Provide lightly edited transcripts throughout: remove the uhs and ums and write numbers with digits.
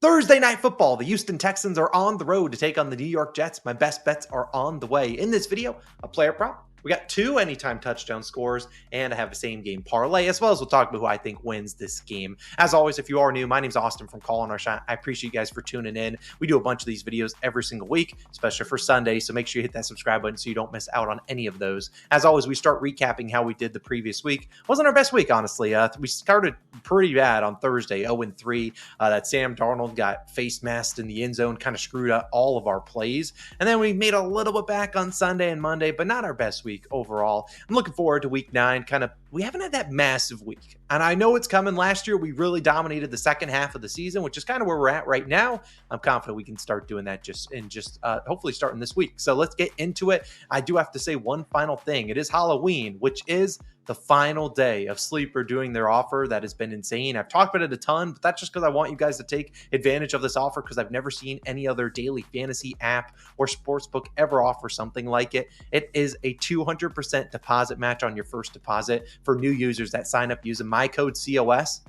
Thursday Night Football. The Houston Texans are on the road to take on the New York Jets. My best bets are on the way. In this video, a player prop. We got 2 anytime touchdown scores, and I have a same game parlay, as well as we'll talk about who I think wins this game. As always, if you are new, my name's Austin from Calling Our Shot. I appreciate you guys for tuning in. We do a bunch of these videos every single week, especially for Sunday, so make sure you hit that subscribe button so you don't miss out on any of those. As always, we start recapping how we did the previous week. Wasn't our best week, honestly. We started pretty bad on Thursday, 0-3. That Sam Darnold got face masked in the end zone, kind of screwed up all of our plays. And then we made a little bit back on Sunday and Monday, but not our best week overall. I'm looking forward to week 9. We haven't had that massive week, and I know it's coming. Last year, we really dominated the second half of the season, which is kind of where we're at right now. I'm confident we can start doing that hopefully starting this week. So let's get into it. I do have to say one final thing. It is Halloween, which is the final day of Sleeper doing their offer. That has been insane. I've talked about it a ton, but that's just because I want you guys to take advantage of this offer, because I've never seen any other daily fantasy app or sportsbook ever offer something like it. It is a 200% deposit match on your first deposit for new users that sign up using my code COS.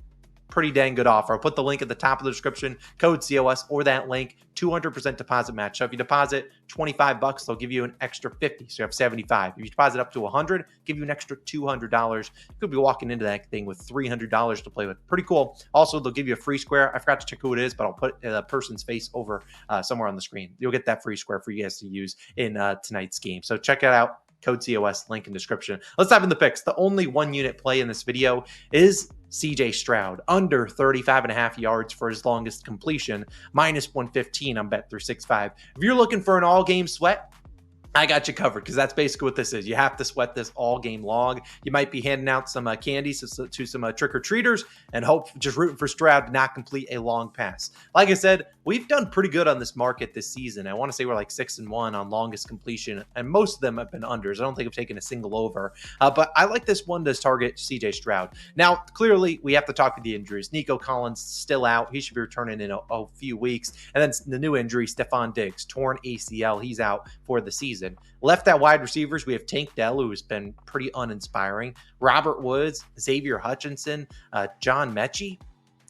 Pretty dang good offer. I'll put the link at the top of the description, code COS, or that link, 200% deposit match. So if you deposit $25, they'll give you an extra 50. So you have 75. If you deposit up to 100, give you an extra $200. You could be walking into that thing with $300 to play with. Pretty cool. Also, they'll give you a free square. I forgot to check who it is, but I'll put a person's face over somewhere on the screen. You'll get that free square for you guys to use in tonight's game. So check it out. Code COS, link in description. Let's dive in the picks. The only 1 unit play in this video is CJ Stroud, under 35.5 yards for his longest completion, minus 115 on Bet365. If you're looking for an all-game sweat, I got you covered, because that's basically what this is. You have to sweat this all game long. You might be handing out some candies to some trick-or-treaters and just rooting for Stroud to not complete a long pass. Like I said, we've done pretty good on this market this season. I want to say we're like 6-1 on longest completion, and most of them have been unders. I don't think I've taken a single over, but I like this one to target CJ Stroud. Now, clearly, we have to talk about the injuries. Nico Collins still out. He should be returning in a few weeks. And then the new injury, Stephon Diggs, torn ACL. He's out for the season. Left at wide receivers, we have Tank Dell, who has been pretty uninspiring. Robert Woods, Xavier Hutchinson, John Mechie.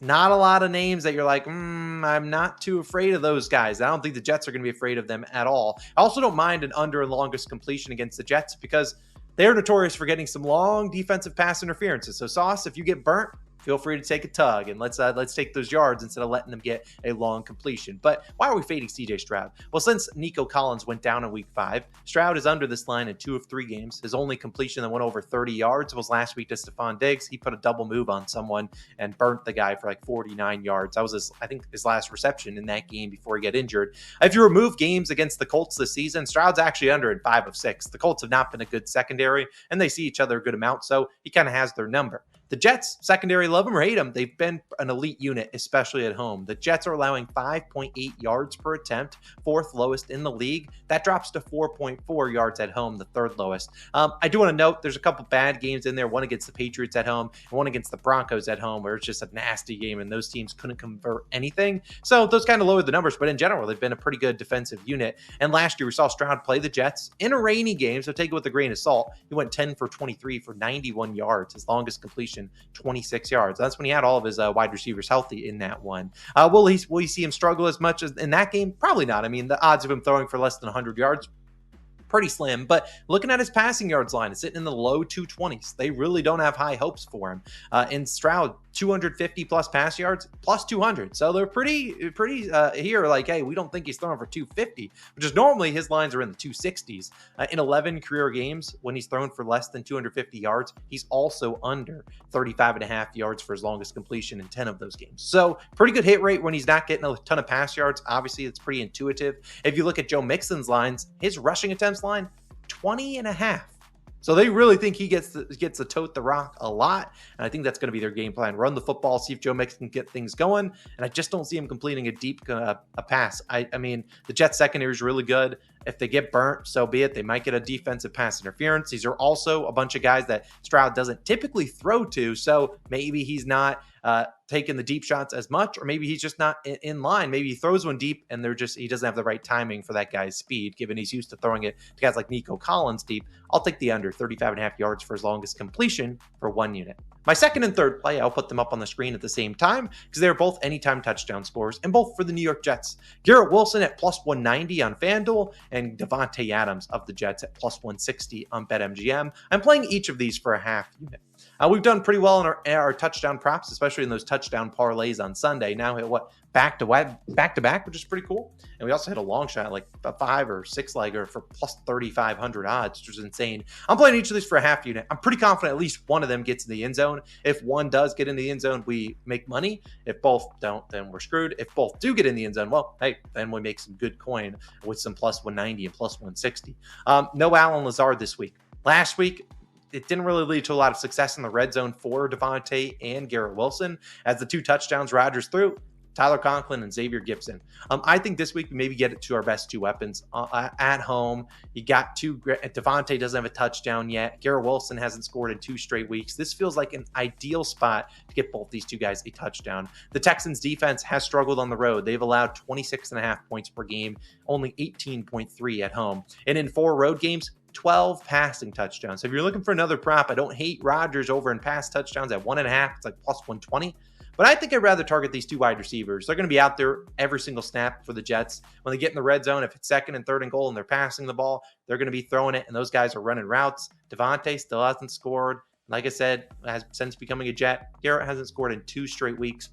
Not a lot of names that you're like, I'm not too afraid of those guys. I don't think the Jets are going to be afraid of them at all. I also don't mind an under and longest completion against the Jets, because they're notorious for getting some long defensive pass interferences. So, Sauce, if you get burnt, feel free to take a tug, and let's take those yards instead of letting them get a long completion. But why are we fading CJ Stroud? Well, since Nico Collins went down in week 5, Stroud is under this line in 2 of 3 games. His only completion that went over 30 yards was last week to Stephon Diggs. He put a double move on someone and burnt the guy for like 49 yards. That was his last reception in that game before he got injured. If you remove games against the Colts this season, Stroud's actually under in 5 of 6. The Colts have not been a good secondary, and they see each other a good amount, so he kind of has their number. The Jets, secondary, love them or hate them, they've been an elite unit, especially at home. The Jets are allowing 5.8 yards per attempt, 4th lowest in the league. That drops to 4.4 yards at home, the 3rd lowest. I do want to note there's a couple bad games in there, one against the Patriots at home and one against the Broncos at home, where it's just a nasty game and those teams couldn't convert anything. So those kind of lowered the numbers, but in general, they've been a pretty good defensive unit. And last year, we saw Stroud play the Jets in a rainy game, so take it with a grain of salt. He went 10 for 23 for 91 yards, his longest completion, 26 yards. That's when he had all of his wide receivers healthy in that one. Will you see him struggle as much as in that game? Probably not. I mean, the odds of him throwing for less than 100 yards, pretty slim, but looking at his passing yards line, it's sitting in the low 220s. They really don't have high hopes for him. In Stroud, 250 plus pass yards, plus 200. So they're pretty here like, hey, we don't think he's throwing for 250, which is normally his lines are in the 260s. In 11 career games, when he's thrown for less than 250 yards, he's also under 35.5 yards for his longest completion in 10 of those games. So pretty good hit rate when he's not getting a ton of pass yards. Obviously, it's pretty intuitive. If you look at Joe Mixon's lines, his rushing attempts line, 20.5. So they really think he gets to tote the rock a lot, and I think that's going to be their game plan. Run the football, see if Joe Mixon can get things going, and I just don't see him completing a deep a pass. I mean, the Jets secondary is really good. If they get burnt, so be it. They might get a defensive pass interference. These are also a bunch of guys that Stroud doesn't typically throw to, so maybe he's not taking the deep shots as much, or maybe he's just not in line. Maybe he throws one deep and he doesn't have the right timing for that guy's speed, given he's used to throwing it to guys like Nico Collins deep. I'll take the under 35.5 yards for his longest completion for 1 unit. My second and third play, I'll put them up on the screen at the same time because they're both anytime touchdown scores and both for the New York Jets. Garrett Wilson at plus 190 on FanDuel and Davante Adams of the Jets at plus 160 on BetMGM. I'm playing each of these for a half unit. We've done pretty well in our touchdown props, especially in those touchdown parlays on Sunday. Now hit back to back, which is pretty cool. And we also hit a long shot, like a 5 or 6 legger for plus 3,500 odds, which is insane. I'm playing each of these for a half unit. I'm pretty confident at least one of them gets in the end zone. If one does get in the end zone, we make money. If both don't, then we're screwed. If both do get in the end zone, well, hey, then we make some good coin with some plus 190 and plus 160. No Allen Lazard this week. Last week, it didn't really lead to a lot of success in the red zone for Davante and Garrett Wilson. As the 2 touchdowns Rodgers threw, Tyler Conklin and Xavier Gipson. I think this week we maybe get it to our best 2 weapons at home. You got 2. Davante doesn't have a touchdown yet. Garrett Wilson hasn't scored in 2 straight weeks. This feels like an ideal spot to get both these 2 guys a touchdown. The Texans defense has struggled on the road. They've allowed 26.5 points per game, only 18.3 at home. And in 4 road games, 12 passing touchdowns. So if you're looking for another prop, I don't hate Rodgers over in pass touchdowns at 1.5. It's like plus 120. But I think I'd rather target these 2 wide receivers. They're going to be out there every single snap for the Jets. When they get in the red zone, if it's 2nd and 3rd and goal and they're passing the ball, they're going to be throwing it, and those guys are running routes. Davante still hasn't scored. Like I said, since becoming a Jet. Garrett hasn't scored in 2 straight weeks.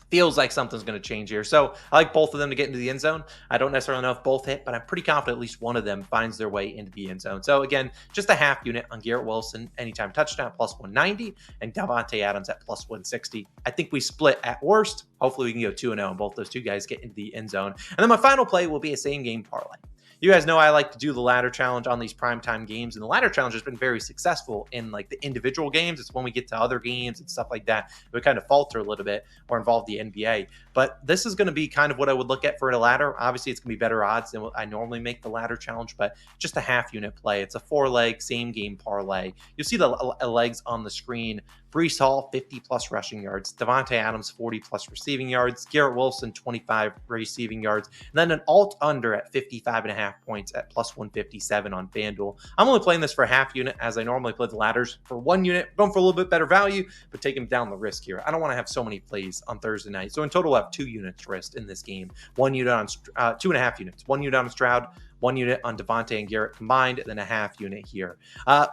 Feels like something's going to change here. So I like both of them to get into the end zone. I don't necessarily know if both hit, but I'm pretty confident at least one of them finds their way into the end zone. So again, just a half unit on Garrett Wilson, anytime touchdown, plus 190, and Davante Adams at plus 160. I think we split at worst. Hopefully we can go 2-0 and both those 2 guys get into the end zone. And then my final play will be a same game parlay. You guys know I like to do the ladder challenge on these primetime games, and the ladder challenge has been very successful in like the individual games. It's when we get to other games and stuff like that, we kind of falter a little bit or involve the NBA. But this is going to be kind of what I would look at for a ladder. Obviously, it's going to be better odds than what I normally make the ladder challenge, but just a half unit play. It's a 4-leg same game parlay. You'll see the legs on the screen. Breece Hall, 50-plus rushing yards. Davante Adams, 40-plus receiving yards. Garrett Wilson, 25 receiving yards. And then an alt under at 55.5 points at plus 157 on FanDuel. I'm only playing this for a half unit as I normally play the ladders for 1 unit. Going for a little bit better value, but taking down the risk here. I don't want to have so many plays on Thursday night. So in total, I have 2 units risked in this game. 1 unit on 2.5 units. 1 unit on Stroud, 1 unit on Davante and Garrett combined, and then a half unit here.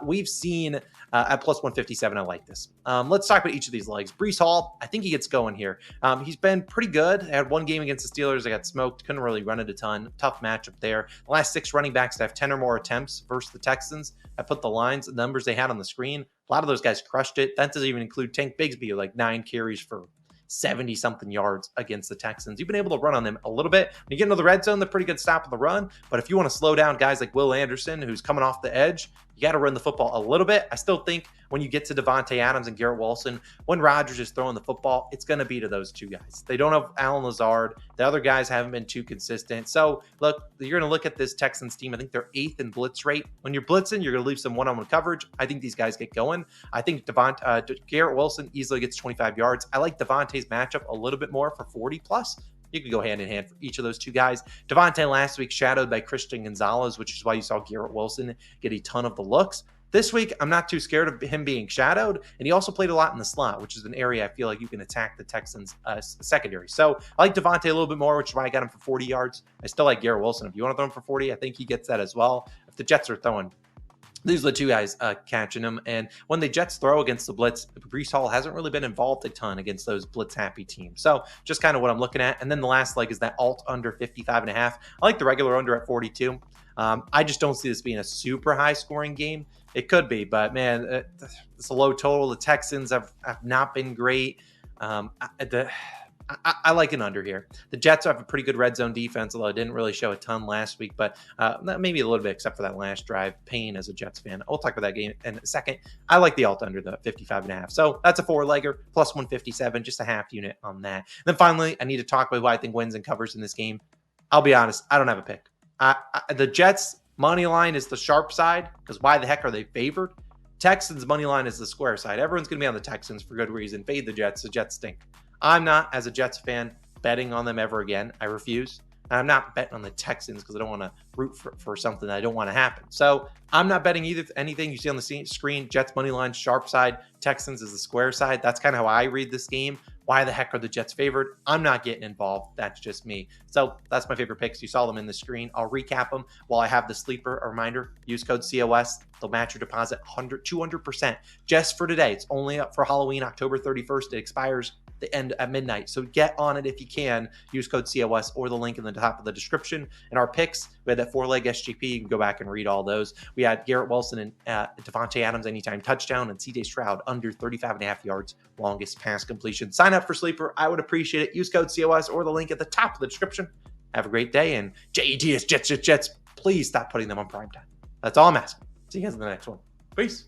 We've seen at plus 157, I like this. Let's talk about each of these legs. Breece Hall, I think he gets going here. He's been pretty good. I had 1 game against the Steelers. I got smoked. Couldn't really run it a ton. Tough matchup there. The last 6 running backs to have 10 or more attempts versus the Texans. I put the numbers they had on the screen. A lot of those guys crushed it. That doesn't even include Tank Bigsby, like 9 carries for 70-something yards against the Texans. You've been able to run on them a little bit. When you get into the red zone, they're pretty good stop of the run. But if you want to slow down guys like Will Anderson, who's coming off the edge, you got to run the football a little bit. I still think when you get to Davante Adams and Garrett Wilson, when Rodgers is throwing the football, it's going to be to those 2 guys. They don't have Allen Lazard. The other guys haven't been too consistent. So, look, you're going to look at this Texans team. I think they're 8th in blitz rate. When you're blitzing, you're going to leave some one-on-one coverage. I think these guys get going. I think Garrett Wilson easily gets 25 yards. I like Davante's matchup a little bit more for 40-plus. You could go hand in hand for each of those 2 guys. Davante last week shadowed by Christian Gonzalez, which is why you saw Garrett Wilson get a ton of the looks. This week, I'm not too scared of him being shadowed, and he also played a lot in the slot, which is an area I feel like you can attack the Texans' secondary. So I like Davante a little bit more, which is why I got him for 40 yards. I still like Garrett Wilson. If you want to throw him for 40, I think he gets that as well. If the Jets are throwing, these are the 2 guys catching him. And when the Jets throw against the blitz, Breece Hall hasn't really been involved a ton against those blitz-happy teams. So just kind of what I'm looking at. And then the last leg is that alt under 55.5. I like the regular under at 42. I just don't see this being a super high-scoring game. It could be, but man, it's a low total. The Texans have not been great. I like an under here. The Jets have a pretty good red zone defense, although it didn't really show a ton last week, but maybe a little bit, except for that last drive. Pain as a Jets fan. We'll talk about that game in a second. I like the alt under the 55.5. So that's a 4-legger, plus 157, just a half unit on that. And then finally, I need to talk about who I think wins and covers in this game. I'll be honest, I don't have a pick. The Jets' money line is the sharp side, because why the heck are they favored? Texans' money line is the square side. Everyone's going to be on the Texans for good reason. Fade the Jets. The Jets stink. I'm not, as a Jets fan, betting on them ever again. I refuse. I'm not betting on the Texans because I don't want to root for something that I don't want to happen. So I'm not betting either anything you see on the screen. Jets money line, sharp side. Texans is the square side. That's kind of how I read this game. Why the heck are the Jets favored? I'm not getting involved. That's just me. So that's my favorite picks. You saw them in the screen. I'll recap them while I have the sleeper. A reminder, use code COS. They'll match your deposit 200% just for today. It's only up for Halloween, October 31st. It expires the end at midnight. So get on it if you can. Use code COS or the link in the top of the description. And our picks, we had that 4-leg SGP. You can go back and read all those. We had Garrett Wilson and Devontae Adams anytime touchdown, and CJ Stroud under 35.5 yards, longest pass completion. Sign up for Sleeper. I would appreciate it. Use code COS or the link at the top of the description. Have a great day. And Jets, please stop putting them on primetime. That's all I'm asking. See you guys in the next one. Peace.